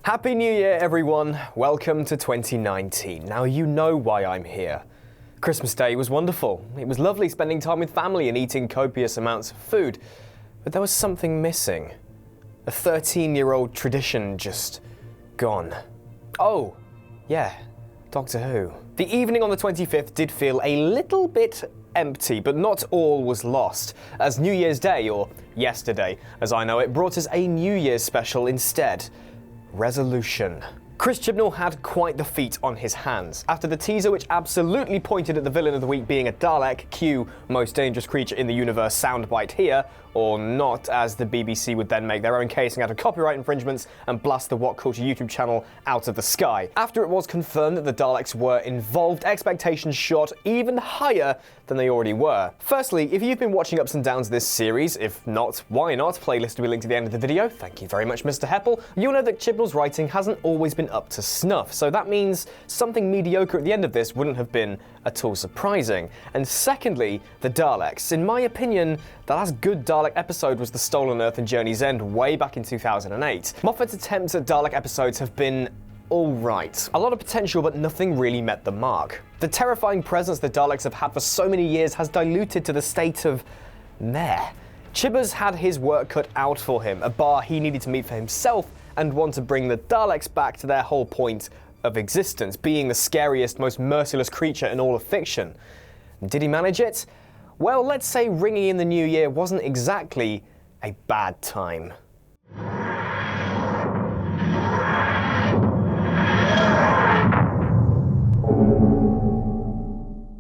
Happy New Year, everyone. Welcome to 2019. Now, you know why I'm here. Christmas Day was wonderful. It was lovely spending time with family and eating copious amounts of food. But there was something missing. A 13-year-old tradition just gone. Oh, yeah, Doctor Who. The evening on the 25th did feel a little bit empty, but not all was lost, as New Year's Day, or yesterday, as I know it, brought us a New Year's special instead. Resolution. Chris Chibnall had quite the feat on his hands. After the teaser, which absolutely pointed at the villain of the week being a Dalek, cue most dangerous creature in the universe soundbite here, or not, as the BBC would then make their own casing out of copyright infringements and blast the What Culture YouTube channel out of the sky. After it was confirmed that the Daleks were involved, expectations shot even higher than they already were. Firstly, if you've been watching ups and downs of this series, if not, why not? Playlist will be linked to the end of the video. Thank you very much, Mr. Heppel. You'll know that Chibnall's writing hasn't always been up to snuff, so that means something mediocre at the end of this wouldn't have been at all surprising. And secondly, the Daleks. In my opinion, the last good Dalek episode was The Stolen Earth and Journey's End way back in 2008. Moffat's attempts at Dalek episodes have been alright. A lot of potential, but nothing really met the mark. The terrifying presence the Daleks have had for so many years has diluted to the state of meh. Chibber's had his work cut out for him, a bar he needed to meet for himself, and want to bring the Daleks back to their whole point of existence, being the scariest, most merciless creature in all of fiction. Did he manage it? Well, let's say ringing in the new year wasn't exactly a bad time.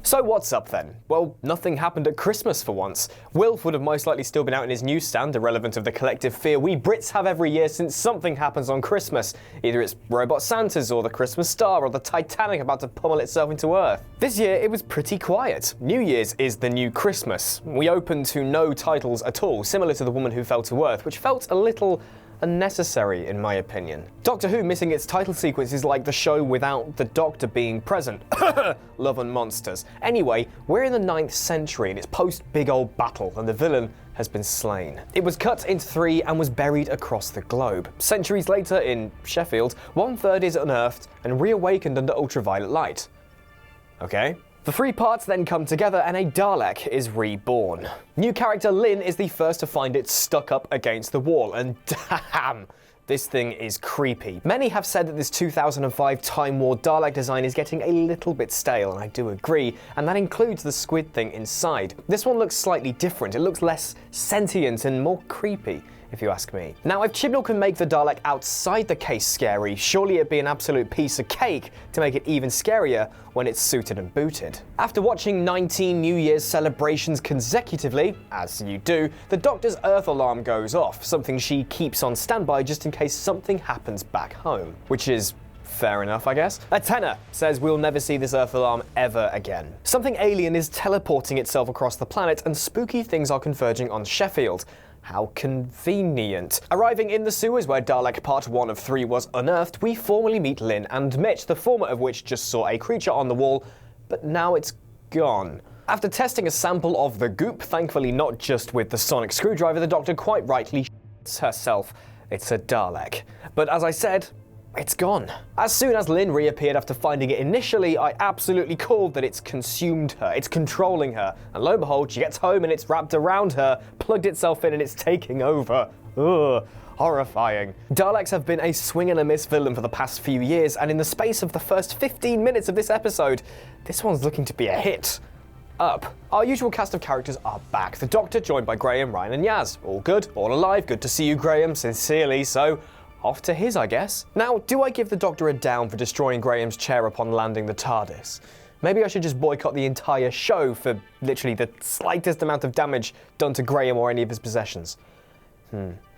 So what's up then? Well, nothing happened at Christmas for once. Wilf would have most likely still been out in his newsstand, irrelevant of the collective fear we Brits have every year since something happens on Christmas. Either it's Robot Santas or the Christmas Star or the Titanic about to pummel itself into Earth. This year it was pretty quiet. New Year's is the new Christmas. We opened to no titles at all, similar to The Woman Who Fell to Earth, which felt a little unnecessary in my opinion. Doctor Who missing its title sequence is like the show without the Doctor being present. Love and Monsters. Anyway, we're in the 9th century and it's post big old battle and the villain has been slain. It was cut into 3 and was buried across the globe. Centuries later in Sheffield, 1/3 is unearthed and reawakened under ultraviolet light. Okay. The 3 parts then come together and a Dalek is reborn. New character Lynn is the first to find it stuck up against the wall, and damn, this thing is creepy. Many have said that this 2005 Time War Dalek design is getting a little bit stale, and I do agree, and that includes the squid thing inside. This one looks slightly different. It looks less sentient and more creepy, if you ask me. Now, if Chibnall can make the Dalek outside the case scary, surely it'd be an absolute piece of cake to make it even scarier when it's suited and booted. After watching 19 New Year's celebrations consecutively, as you do, the Doctor's Earth alarm goes off, something she keeps on standby just in case something happens back home. Which is fair enough, I guess. A tenor says we'll never see this Earth alarm ever again. Something alien is teleporting itself across the planet and spooky things are converging on Sheffield. How convenient. Arriving in the sewers where Dalek Part 1 of 3 was unearthed, we formally meet Lynn and Mitch, the former of which just saw a creature on the wall, but now it's gone. After testing a sample of the goop, thankfully not just with the sonic screwdriver, the Doctor quite rightly shits herself. It's a Dalek. But as I said, it's gone. As soon as Lynn reappeared after finding it initially, I absolutely called that it's consumed her, it's controlling her, and lo and behold, she gets home and it's wrapped around her, plugged itself in and it's taking over. Ugh. Horrifying. Daleks have been a swing and a miss villain for the past few years, and in the space of the first 15 minutes of this episode, this one's looking to be a hit. Up. Our usual cast of characters are back. The Doctor joined by Graham, Ryan and Yaz. All good, all alive, good to see you, Graham, sincerely so. Off to his, I guess. Now, do I give the Doctor a down for destroying Graham's chair upon landing the TARDIS? Maybe I should just boycott the entire show for literally the slightest amount of damage done to Graham or any of his possessions.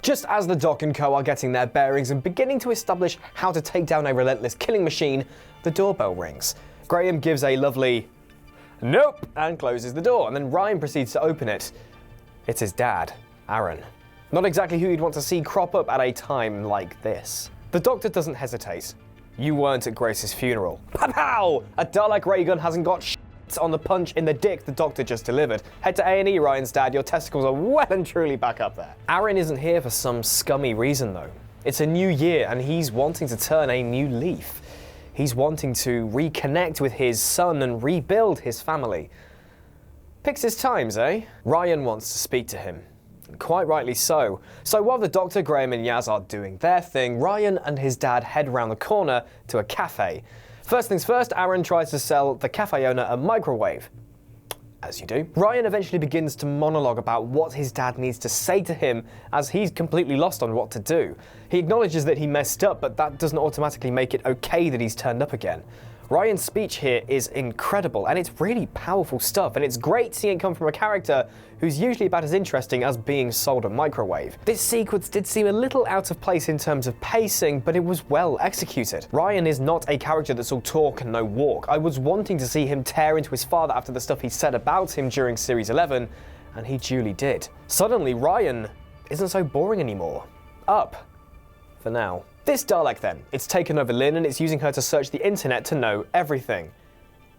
Just as the Doc and co are getting their bearings and beginning to establish how to take down a relentless killing machine, the doorbell rings. Graham gives a lovely nope and closes the door, and then Ryan proceeds to open it. It's his dad, Aaron. Not exactly who you'd want to see crop up at a time like this. The Doctor doesn't hesitate. You weren't at Grace's funeral. Pow! A Dalek ray gun hasn't got shit on the punch in the dick the Doctor just delivered. Head to A&E, Ryan's dad. Your testicles are well and truly back up there. Aaron isn't here for some scummy reason, though. It's a new year and he's wanting to turn a new leaf. He's wanting to reconnect with his son and rebuild his family. Picks his times, eh? Ryan wants to speak to him. Quite rightly so. So while the Doctor, Graham and Yaz are doing their thing, Ryan and his dad head round the corner to a cafe. First things first, Aaron tries to sell the cafe owner a microwave. As you do. Ryan eventually begins to monologue about what his dad needs to say to him as he's completely lost on what to do. He acknowledges that he messed up, but that doesn't automatically make it okay that he's turned up again. Ryan's speech here is incredible, and it's really powerful stuff, and it's great seeing it come from a character who's usually about as interesting as being sold a microwave. This sequence did seem a little out of place in terms of pacing, but it was well executed. Ryan is not a character that's all talk and no walk. I was wanting to see him tear into his father after the stuff he said about him during Series 11, and he duly did. Suddenly, Ryan isn't so boring anymore. Up. For now. This Dalek then, it's taken over Lynn and it's using her to search the internet to know everything.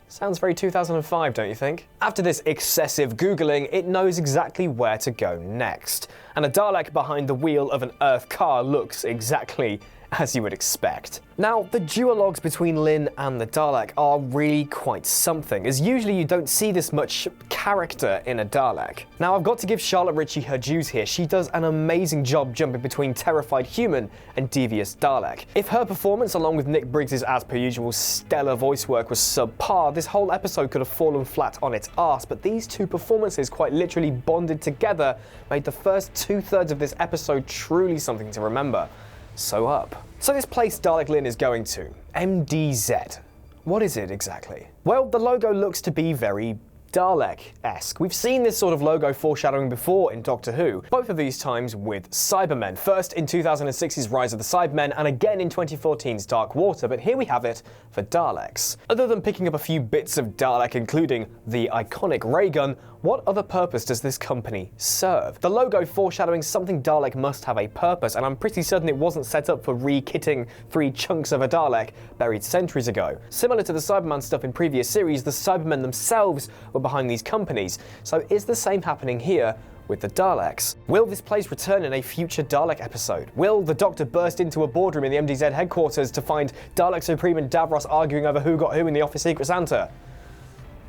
Sounds very 2005, don't you think? After this excessive Googling, it knows exactly where to go next. And a Dalek behind the wheel of an Earth car looks exactly as you would expect. Now, the duologues between Lynn and the Dalek are really quite something, as usually you don't see this much character in a Dalek. Now, I've got to give Charlotte Ritchie her dues here. She does an amazing job jumping between terrified human and devious Dalek. If her performance, along with Nick Briggs' as per usual stellar voice work, was subpar, this whole episode could have fallen flat on its arse, but these two performances quite literally bonded together, made the first 2/3 of this episode truly something to remember. So up. So this place Dalek Lynn is going to, MDZ. What is it exactly? Well, the logo looks to be very Dalek-esque. We've seen this sort of logo foreshadowing before in Doctor Who, both of these times with Cybermen. First in 2006's Rise of the Cybermen, and again in 2014's Dark Water, but here we have it for Daleks. Other than picking up a few bits of Dalek, including the iconic ray gun, what other purpose does this company serve? The logo foreshadowing something Dalek must have a purpose, and I'm pretty certain it wasn't set up for re-kitting 3 chunks of a Dalek buried centuries ago. Similar to the Cyberman stuff in previous series, the Cybermen themselves were behind these companies. So is the same happening here with the Daleks? Will this place return in a future Dalek episode? Will the Doctor burst into a boardroom in the MDZ headquarters to find Dalek Supreme and Davros arguing over who got who in the Office Secret Santa?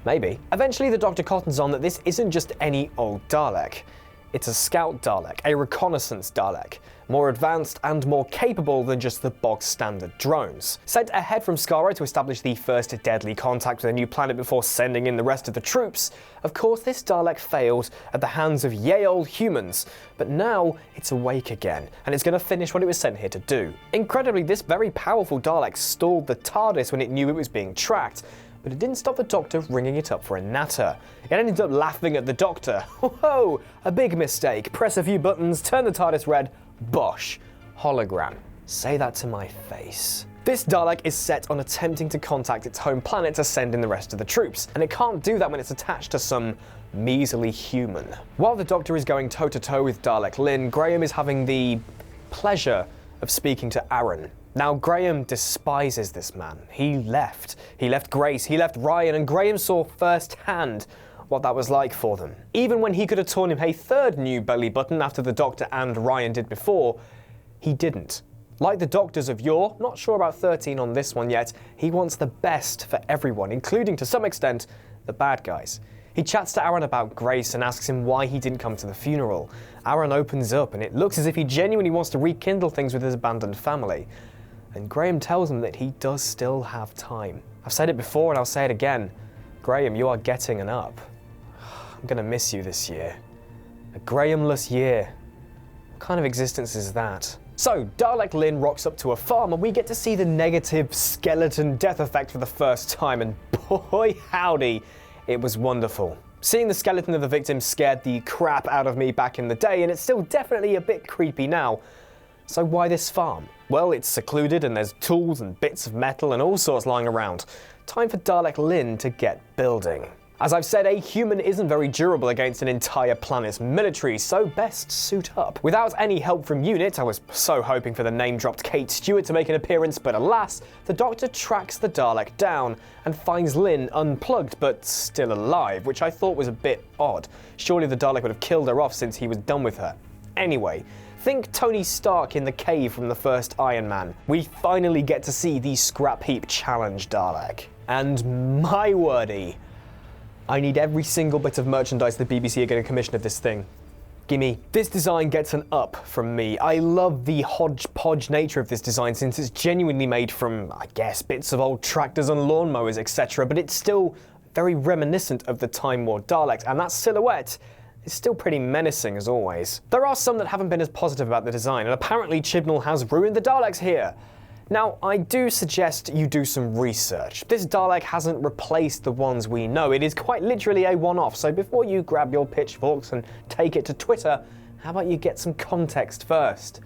Maybe. Eventually the Doctor cottons on that this isn't just any old Dalek. It's a scout Dalek, a reconnaissance Dalek, more advanced and more capable than just the bog standard drones. Sent ahead from Skaro to establish the first deadly contact with a new planet before sending in the rest of the troops, of course this Dalek failed at the hands of yay old humans, but now it's awake again, and it's going to finish what it was sent here to do. Incredibly, this very powerful Dalek stalled the TARDIS when it knew it was being tracked, but it didn't stop the Doctor ringing it up for a natter. It ended up laughing at the Doctor. Whoa, a big mistake. Press a few buttons, turn the TARDIS red, bosh, hologram. Say that to my face. This Dalek is set on attempting to contact its home planet to send in the rest of the troops, and it can't do that when it's attached to some measly human. While the Doctor is going toe-to-toe with Dalek Lynn, Graham is having the pleasure of speaking to Aaron. Now, Graham despises this man. He left Grace, he left Ryan, and Graham saw firsthand what that was like for them. Even when he could have torn him a third new belly button after the Doctor and Ryan did before, he didn't. Like the Doctors of yore, not sure about 13 on this one yet, he wants the best for everyone, including to some extent, the bad guys. He chats to Aaron about Grace and asks him why he didn't come to the funeral. Aaron opens up and it looks as if he genuinely wants to rekindle things with his abandoned family. And Graham tells him that he does still have time. I've said it before and I'll say it again. Graham, you are getting an up. I'm gonna miss you this year. A Grahamless year. What kind of existence is that? So, Dalek Lynn rocks up to a farm and we get to see the negative skeleton death effect for the first time, and boy howdy, it was wonderful. Seeing the skeleton of the victim scared the crap out of me back in the day, and it's still definitely a bit creepy now. So why this farm? Well, it's secluded and there's tools and bits of metal and all sorts lying around. Time for Dalek Lynn to get building. As I've said, a human isn't very durable against an entire planet's military, so best suit up. Without any help from UNIT, I was so hoping for the name-dropped Kate Stewart to make an appearance, but alas, the Doctor tracks the Dalek down and finds Lynn unplugged but still alive, which I thought was a bit odd. Surely the Dalek would have killed her off since he was done with her. Anyway, Think Tony Stark in the cave from the first Iron Man. We finally get to see the scrap heap challenge Dalek. And my wordy, I need every single bit of merchandise the BBC are going to commission of this thing. Gimme. This design gets an up from me. I love the hodgepodge nature of this design since it's genuinely made from, I guess, bits of old tractors and lawnmowers, etc. But it's still very reminiscent of the Time War Daleks, and that silhouette is still pretty menacing as always. There are some that haven't been as positive about the design, and apparently Chibnall has ruined the Daleks here. Now, I do suggest you do some research. This Dalek hasn't replaced the ones we know. It is quite literally a one-off, so before you grab your pitchforks and take it to Twitter, how about you get some context first?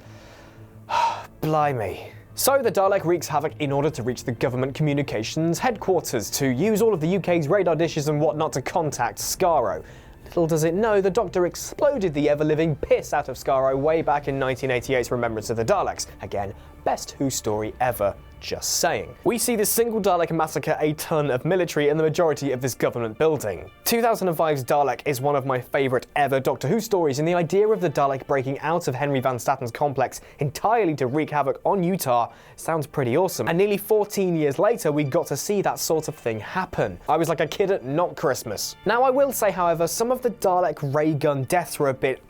Blimey. So the Dalek wreaks havoc in order to reach the government communications headquarters, to use all of the UK's radar dishes and whatnot to contact Skaro. Little does it know, the Doctor exploded the ever-living piss out of Skaro way back in 1988's Remembrance of the Daleks. Again, best Who story ever, just saying. We see this single Dalek massacre a ton of military in the majority of this government building. 2005's Dalek is one of my favourite ever Doctor Who stories, and the idea of the Dalek breaking out of Henry Van Statten's complex entirely to wreak havoc on Utah sounds pretty awesome. And nearly 14 years later, we got to see that sort of thing happen. I was like a kid at not Christmas. Now I will say, however, some of the Dalek ray gun deaths were a bit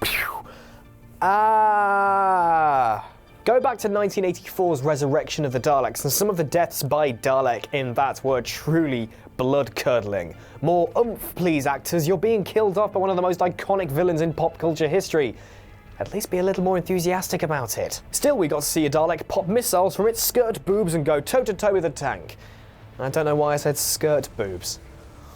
Go back to 1984's Resurrection of the Daleks, and some of the deaths by Dalek in that were truly blood-curdling. More oomph, please, actors. You're being killed off by one of the most iconic villains in pop culture history. At least be a little more enthusiastic about it. Still, we got to see a Dalek pop missiles from its skirt boobs and go toe-to-toe with a tank. I don't know why I said skirt boobs.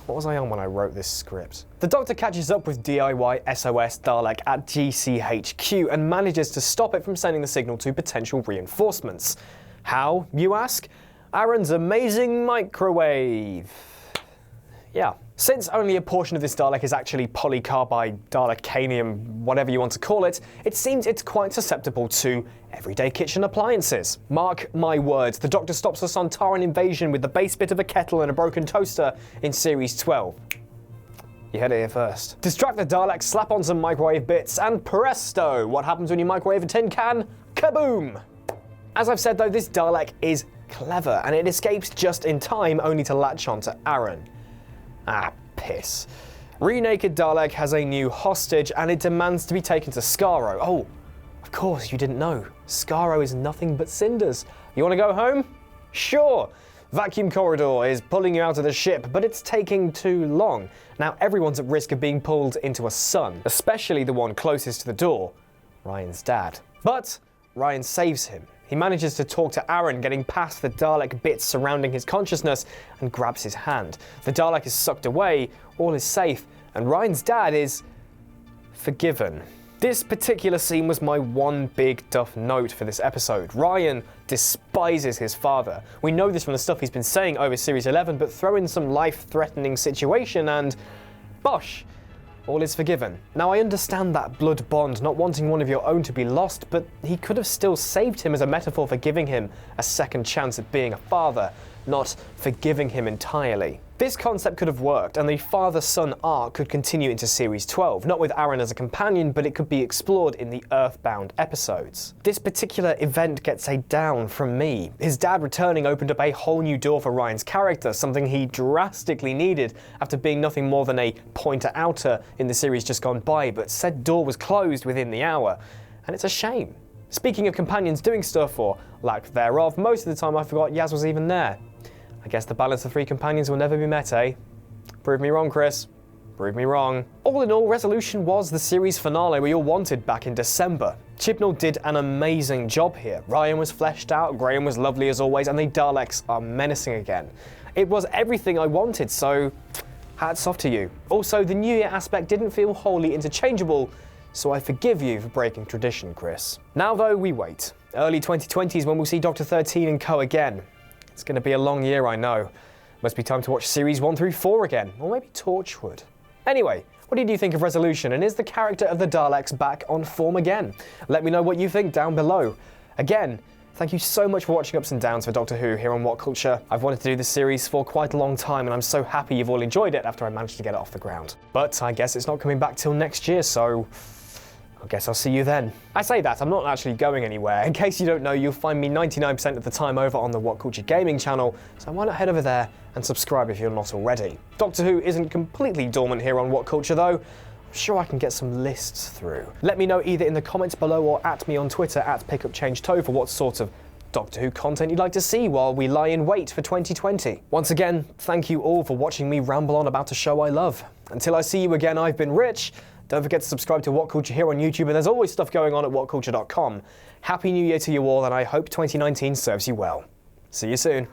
What was I on when I wrote this script? The Doctor catches up with DIY SOS Dalek at GCHQ and manages to stop it from sending the signal to potential reinforcements. How, you ask? Aaron's amazing microwave. Yeah. Since only a portion of this Dalek is actually polycarbide, Dalekanium, whatever you want to call it, it seems it's quite susceptible to everyday kitchen appliances. Mark my words, the Doctor stops a Sontaran invasion with the base bit of a kettle and a broken toaster in Series 12. You heard it here first. Distract the Daleks, slap on some microwave bits, and presto! What happens when you microwave a tin can? Kaboom! As I've said though, this Dalek is clever, and it escapes just in time only to latch on to Aaron. Ah, piss. Re-Naked Dalek has a new hostage and it demands to be taken to Skaro. Oh, of course, you didn't know. Skaro is nothing but cinders. You want to go home? Sure. Vacuum corridor is pulling you out of the ship, but it's taking too long. Now everyone's at risk of being pulled into a sun, especially the one closest to the door, Ryan's dad. But Ryan saves him. He manages to talk to Aaron, getting past the Dalek bits surrounding his consciousness, and grabs his hand. The Dalek is sucked away, all is safe, and Ryan's dad is forgiven. This particular scene was my one big duff note for this episode. Ryan despises his father. We know this from the stuff he's been saying over Series 11, but throw in some life-threatening situation and bosh, all is forgiven. Now I understand that blood bond, not wanting one of your own to be lost, but he could have still saved him as a metaphor for giving him a second chance at being a father, not forgiving him entirely. This concept could have worked, and the father-son arc could continue into Series 12, not with Aaron as a companion, but it could be explored in the Earthbound episodes. This particular event gets a down from me. His dad returning opened up a whole new door for Ryan's character, something he drastically needed after being nothing more than a pointer-outer in the series just gone by, but said door was closed within the hour, and it's a shame. Speaking of companions doing stuff, or lack thereof, most of the time I forgot Yaz was even there. I guess the balance of 3 companions will never be met, eh? Prove me wrong, Chris. Prove me wrong. All in all, Resolution was the series finale we all wanted back in December. Chibnall did an amazing job here. Ryan was fleshed out, Graham was lovely as always, and the Daleks are menacing again. It was everything I wanted, so hats off to you. Also, the New Year aspect didn't feel wholly interchangeable, so I forgive you for breaking tradition, Chris. Now though, we wait. Early 2020s when we'll see Dr. 13 and co again. It's going to be a long year, I know. Must be time to watch Series 1 through 4 again, or maybe Torchwood. Anyway, what did you think of Resolution, and is the character of the Daleks back on form again? Let me know what you think down below. Again, thank you so much for watching Ups and Downs for Doctor Who here on What Culture. I've wanted to do this series for quite a long time, and I'm so happy you've all enjoyed it after I managed to get it off the ground. But I guess it's not coming back till next year, so I guess I'll see you then. I say that, I'm not actually going anywhere. In case you don't know, you'll find me 99% of the time over on the What Culture Gaming channel, so why not head over there and subscribe if you're not already. Doctor Who isn't completely dormant here on What Culture though. I'm sure I can get some lists through. Let me know either in the comments below or at me on Twitter at PickupChangeToe for what sort of Doctor Who content you'd like to see while we lie in wait for 2020. Once again, thank you all for watching me ramble on about a show I love. Until I see you again, I've been Rich. Don't forget to subscribe to What Culture here on YouTube, and there's always stuff going on at whatculture.com. Happy New Year to you all, and I hope 2019 serves you well. See you soon.